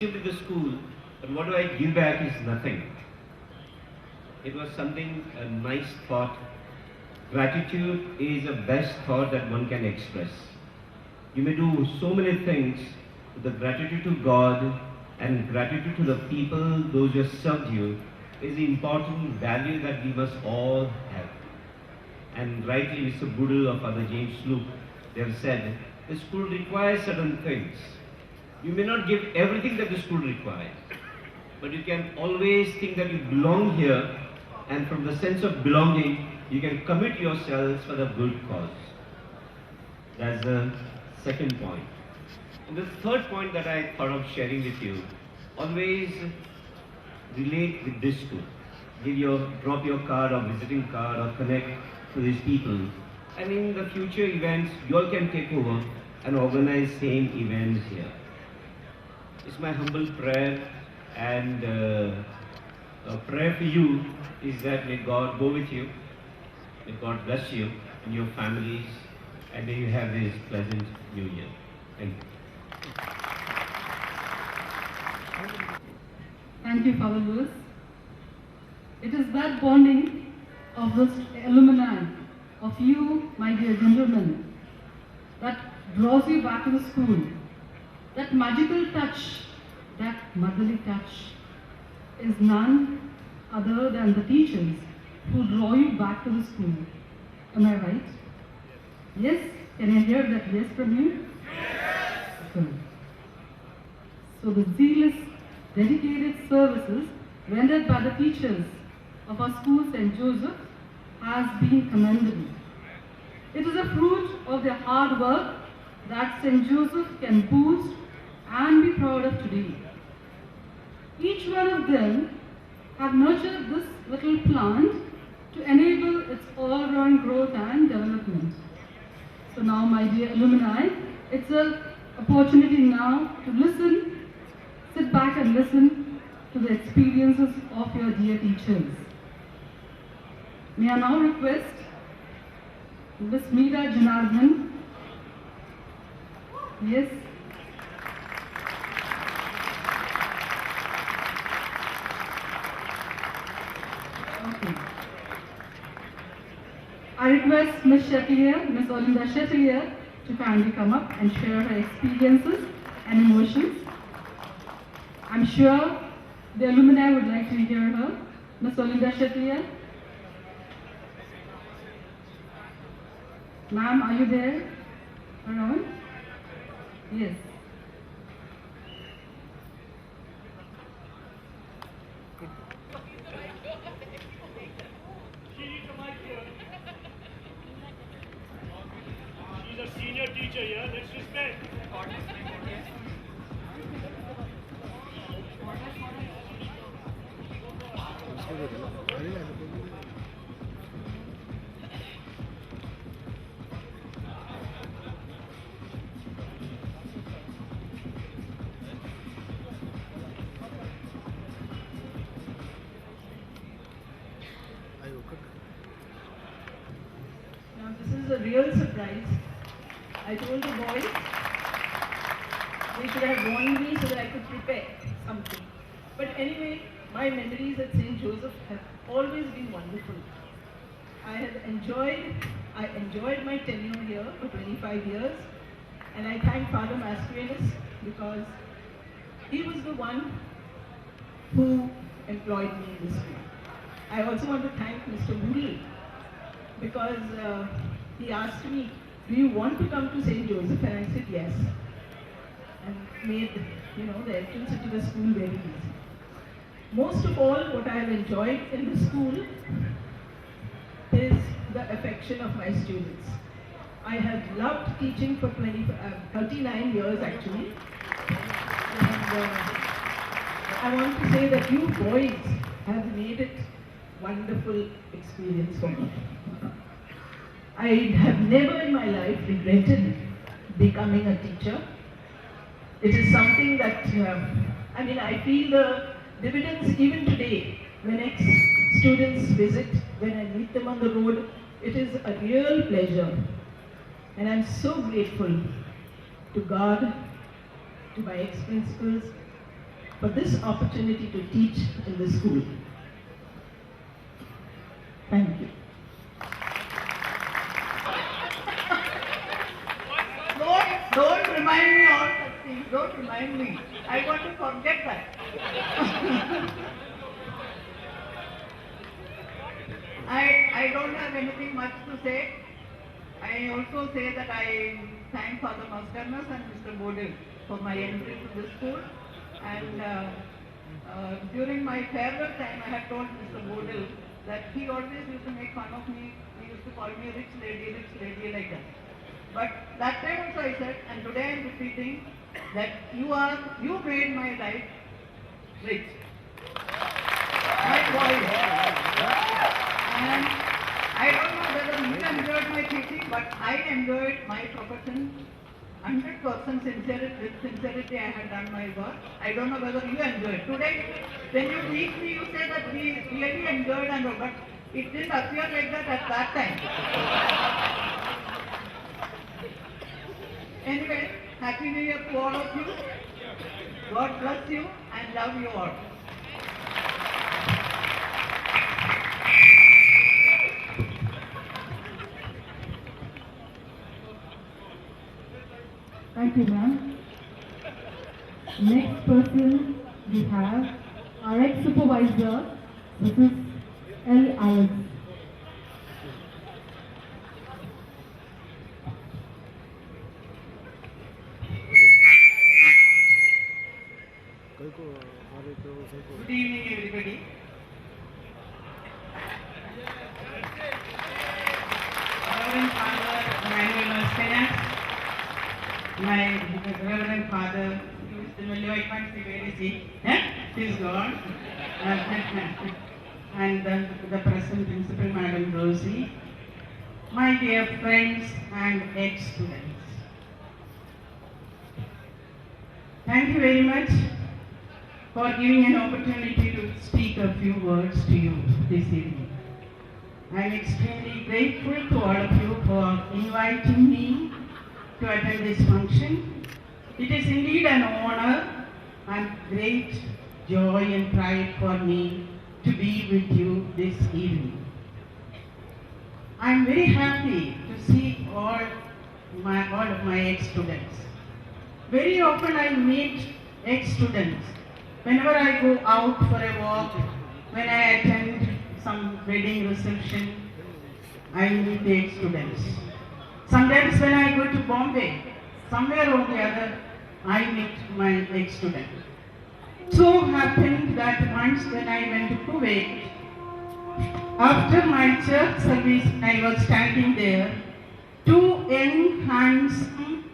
To the school, but what do I give back is nothing. It was something, a nice thought. Gratitude is the best thought that one can express. You may do so many things, but the gratitude to God and gratitude to the people, those who have served you, is the important value that we must all have. And rightly, Mr. Boodle or Father James Luke, they have said, the school requires certain things. You may not give everything that the school requires, but you can always think that you belong here, and from the sense of belonging, you can commit yourselves for the good cause. That's the second point. And the third point that I thought of sharing with you, always relate with this school. Drop your card or visiting card or connect to these people. And in the future events, you all can take over and organize same events here. It's my humble prayer, and a prayer for you is that may God go with you, may God bless you and your families, and may you have this pleasant new year. Thank you. Thank you, Father Lewis. It is that bonding of this alumni, of you, my dear gentlemen, that draws you back to the school. That magical touch, that motherly touch, is none other than the teachers who draw you back to the school. Am I right? Yes? Can I hear that yes from you? Yes! Good. So the zealous, dedicated services rendered by the teachers of our school, St. Joseph, has been commendable. It is a fruit of their hard work that St. Joseph can boost and be proud of today. Each one of them have nurtured this little plant to enable its all-round growth and development. So now, my dear alumni, it's an opportunity now to listen, sit back and listen to the experiences of your dear teachers. May I now request Ms. Meera Janardhan. Yes. Okay. I request Ms. Shettier, Ms. Olinda Shettier, to kindly come up and share her experiences and emotions. I'm sure the alumni would like to hear her. Ms. Olinda Shettier. Ma'am, are you there? Around? Yes. She's a senior teacher here, let's respect. Now this is a real surprise. I told the boys they should have warned me so that I could prepare something. But anyway, my memories at St. Joseph have always been wonderful. I enjoyed my tenure here for 25 years, and I thank Father Mascarenhas because he was the one who employed me in this school. I also want to thank Mr. Boodle because he asked me, do you want to come to St. Joseph? And I said yes, and made the entrance into the school very easy. Most of all, what I have enjoyed in the school is the affection of my students. I have loved teaching for 39 years actually, and I want to say that you boys have made it wonderful experience for me. I have never in my life regretted becoming a teacher. It is something that, I feel the dividends even today when ex-students visit, when I meet them on the road. It is a real pleasure. And I'm so grateful to God, to my ex-principals, for this opportunity to teach in this school. Thank you. Don't remind me all such things. Don't remind me. I want to forget that. I don't have anything much to say. I also say that I thank Father Maskarnas and Mr. Bodil for my entry to this school. And during my farewell time, I had told Mr. Bodil that he always used to make fun of me. He used to call me rich lady like that. But that time also I said, and today I am repeating, that you made my life rich. My voice. And I don't know whether you enjoyed my teaching, but I enjoyed my profession 100% sincerity. With sincerity I had done my work. I don't know whether you enjoyed. Today, when you meet me, you say that we really enjoyed and all, but it didn't appear like that at that time. Anyway, Happy New Year to all of you. God bless you and love you all. Thank you, ma'am. Next person we have our ex-supervisor, Mrs. L. Alex. Good evening, everybody. Reverend Father Emmanuel Ospina, my Reverend Father, I can't see where is he? He's gone. And the present Principal Madam Rosie, my dear friends and ex-students. Thank you very much for giving an opportunity to speak a few words to you this evening. I am extremely grateful to all of you for inviting me to attend this function. It is indeed an honor and great joy and pride for me to be with you this evening. I am very happy to see all of my ex-students. Very often I meet ex-students. Whenever I go out for a walk, when I attend some wedding reception, I meet the ex-students. Sometimes when I go to Bombay, somewhere or the other, I meet my ex-student. So happened that once when I went to Kuwait, after my church service, I was standing there. Two young, handsome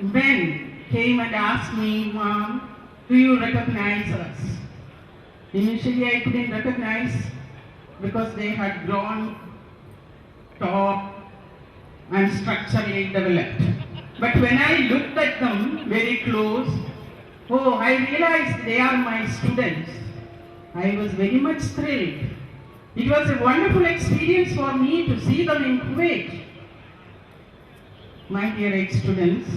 men came and asked me, "Mom, do you recognize us?" Initially, I couldn't recognize because they had grown tall and structurally developed. But when I looked at them very close, I realized they are my students. I was very much thrilled. It was a wonderful experience for me to see them in Kuwait. My dear ex-students,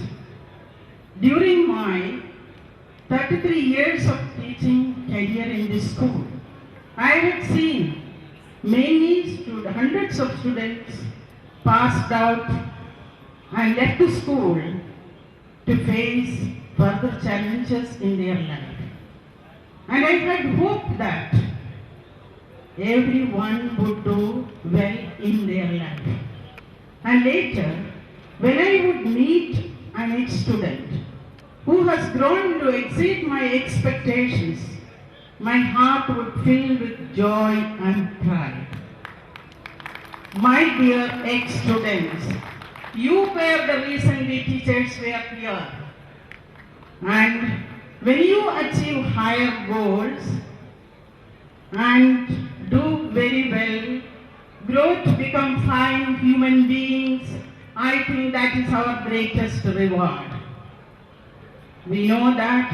during my 33 years of teaching career in this school, I had seen hundreds of students passed out and left the school to face further challenges in their life. And I had hoped that everyone would do well in their life. And later, when I would meet an ex-student who has grown to exceed my expectations, my heart would fill with joy and pride. My dear ex-students, you were the reason we teachers were here. And when you achieve higher goals and do very well, grow to become fine human beings, I think that is our greatest reward. We know that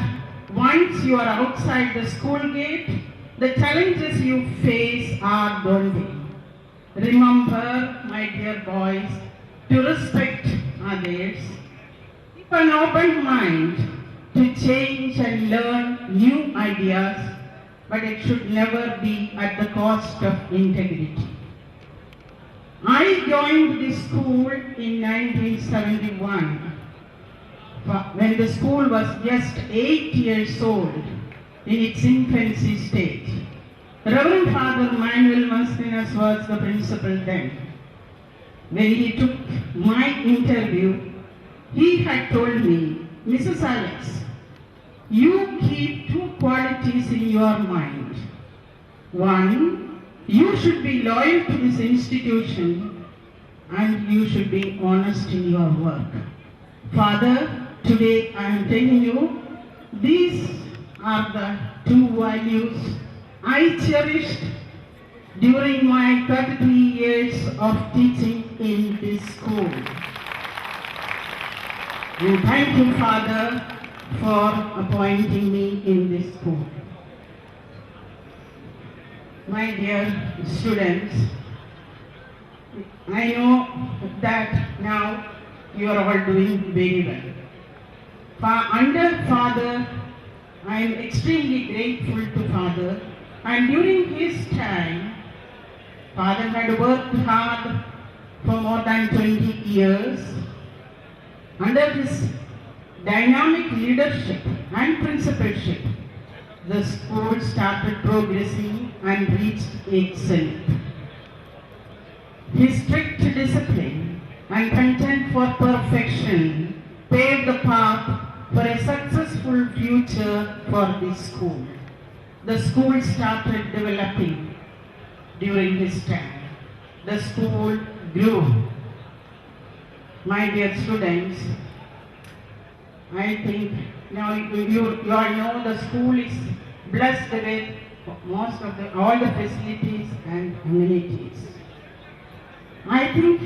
once you are outside the school gate, the challenges you face are daunting. Remember, my dear boys, to respect others, keep an open mind to change and learn new ideas, but it should never be at the cost of integrity. I joined this school in 1971 when the school was just 8 years old in its infancy stage. Reverend Father Manuel Mastinas was the principal then. When he took my interview, he had told me, Mrs. Alex, you keep two qualities in your mind. One, you should be loyal to this institution and you should be honest in your work. Father, today I am telling you, these are the two values I cherished during my 33 years of teaching in this school. And thank you, Father, for appointing me in this school. My dear students, I know that now you are all doing very well. Under Father, I am extremely grateful to Father, and during his time, Father had worked hard for more than 20 years. Under his dynamic leadership and principalship, the school started progressing and reached its zenith. His strict discipline and content for perfection paved the path for a successful future for this school. The school started developing during his time. The school grew. My dear students, I think now you all know the school is blessed with all the facilities and amenities. I think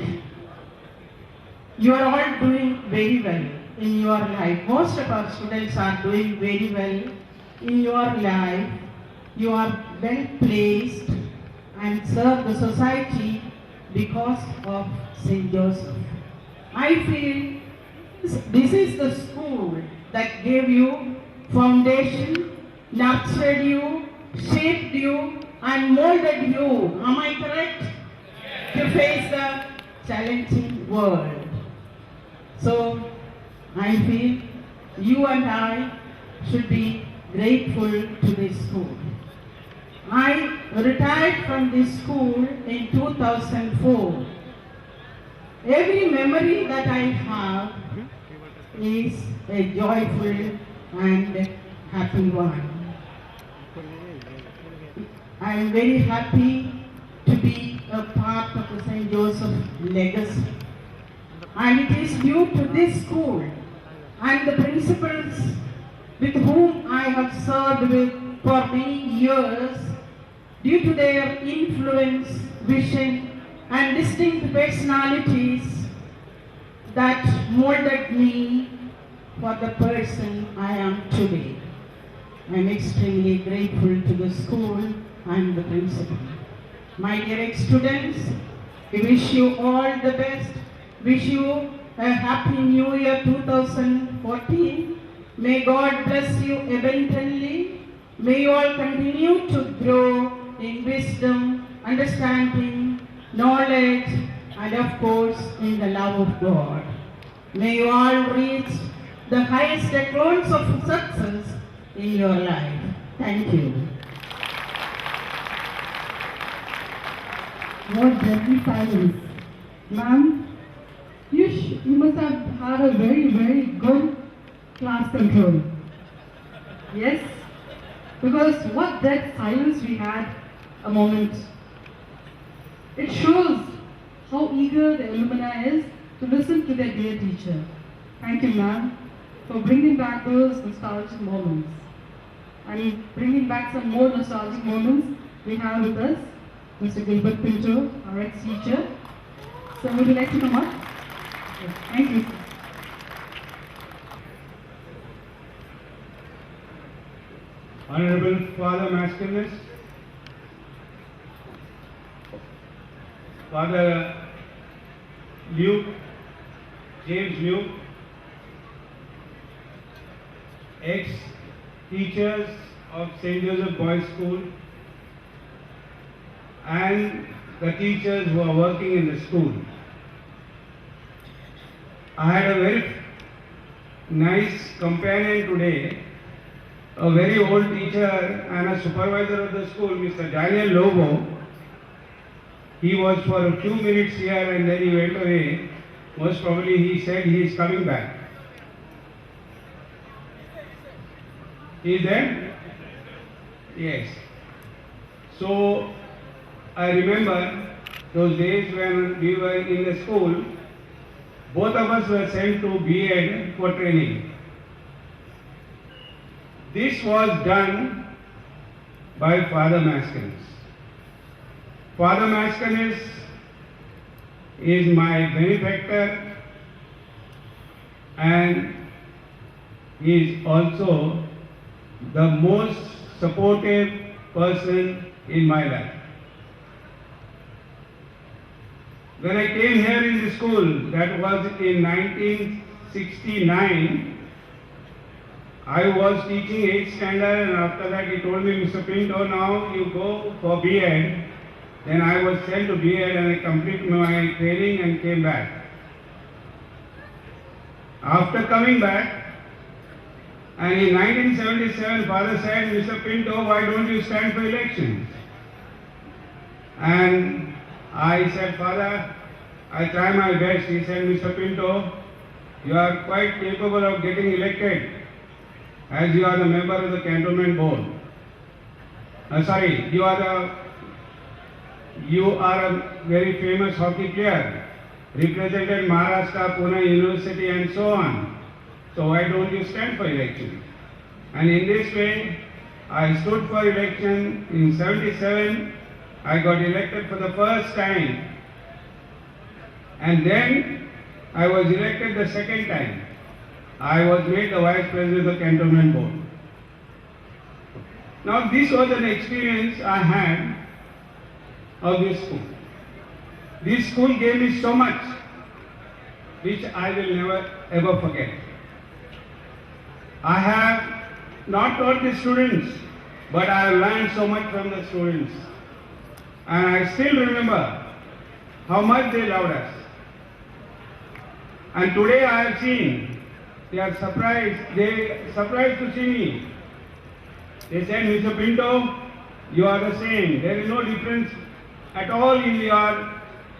you are all doing very well in your life. Most of our students are doing very well in your life. You are well placed and serve the society because of St. Joseph. I feel this is the school that gave you foundation, nurtured you, shaped you, and molded you. Am I correct? To face the challenging world. So, I feel you and I should be grateful to this school. I retired from this school in 2004. Every memory that I have is a joyful and happy one. I am very happy to be a part of the St. Joseph legacy. And it is due to this school and the principals with whom I have served with for many years, due to their influence, vision, and distinct personalities that molded me for the person I am today. I am extremely grateful to the school and the principal. My dear students, we wish you all the best. Wish you a happy new year 2014. May God bless you abundantly. May you all continue to grow in wisdom, understanding, knowledge, and of course in the love of God. May you all reach the highest echelons of success in your life. Thank you. What deadly silence. Ma'am, you must have had a very good class control. Yes? Because what dead silence we had a moment. It shows how eager the alumni is to listen to their dear teacher. Thank you, ma'am, for bringing back those nostalgic moments. And bringing back some more nostalgic moments, we have with us Mr. Gilbert Pinto, our ex-teacher. So would you like to come up? Yes, thank you. Honorable Father Mascarenhas, Father Luke, James Luke, teachers of St. Joseph Boys School and the teachers who are working in the school. I had a very nice companion today, a very old teacher and a supervisor of the school, Mr. Daniel Lobo. He was for a few minutes here and then he went away. Most probably he said he is coming back. He is there? Yes. So I remember those days when we were in the school, both of us were sent to B.Ed for training. This was done by Father Mascanis. Father Mascanis is my benefactor and he is also the most supportive person in my life. When I came here in the school, that was in 1969, I was teaching 8th standard and after that he told me, Mr. Pinto, now you go for B.Ed. Then I was sent to B.Ed and I completed my training and came back. After coming back, and in 1977, Father said, Mr. Pinto, why don't you stand for elections? And I said, Father, I try my best. He said, Mr. Pinto, you are quite capable of getting elected as you are the member of the cantonment board. You are a very famous hockey player, represented Maharashtra, Pune University and so on. So why don't you stand for election? And in this way, I stood for election in 77. I got elected for the first time. And then I was elected the second time. I was made the vice president of the cantonment board. Now this was an experience I had of this school. This school gave me so much which I will never ever forget. I have not taught the students, but I have learned so much from the students. And I still remember how much they loved us. And today I have seen, they are surprised to see me. They said, Mr. Pinto, you are the same. There is no difference at all in your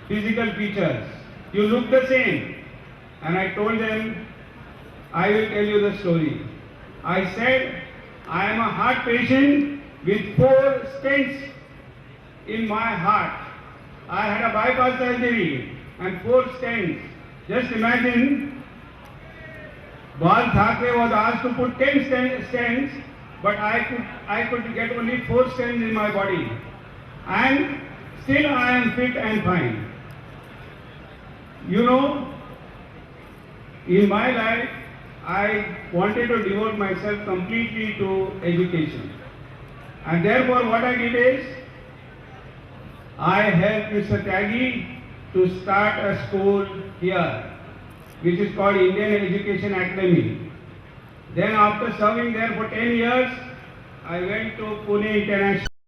physical features. You look the same. And I told them, I will tell you the story. I said, I am a heart patient with 4 stents in my heart. I had a bypass surgery and 4 stents. Just imagine, Bal Thackeray was asked to put 10 stents, but I could get only 4 stents in my body. And still I am fit and fine. You know, in my life, I wanted to devote myself completely to education. And therefore what I did is, I helped Mr. Tyagi to start a school here, which is called Indian Education Academy. Then after serving there for 10 years, I went to Pune International.